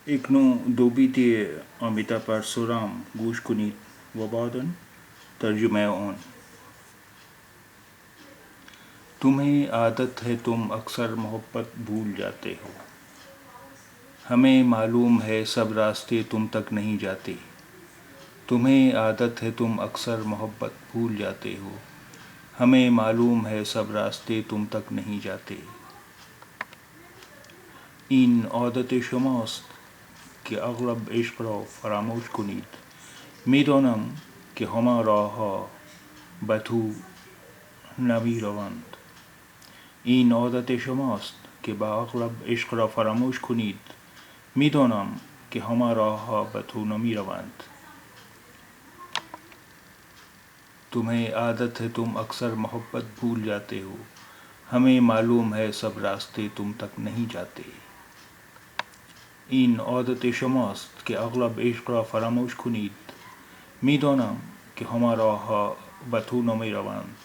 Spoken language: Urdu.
Iknu dobiti amita parsuram گوش کنید وبادن ترجمہ اون. تمہیں عادت ہے تم اکثر محبت بھول جاتے ہو. ہمیں معلوم ہے سب راستے تم تک نہیں جاتے. تمہیں عادت ہے تم اکثر محبت بھول جاتے ہو. ہمیں معلوم ہے سب راستے تم تک نہیں جاتے. این عادت شماست که اغلب عشق را فراموش کنید. میدانم که همه راهها به تو نمی روند. این عادت شماست که به اغلب عشق را فراموش کنید. میدانم که همه راهها به تو نمی روند. تمہیں عادت ہے تم اکثر محبت بھول جاتے ہو. ہمیں معلوم ہے سب راستے تم تک نہیں جاتے. این عادت شماست که اغلب عشق را فراموش کنید. میدانم که همه راهها به تو نمی روند.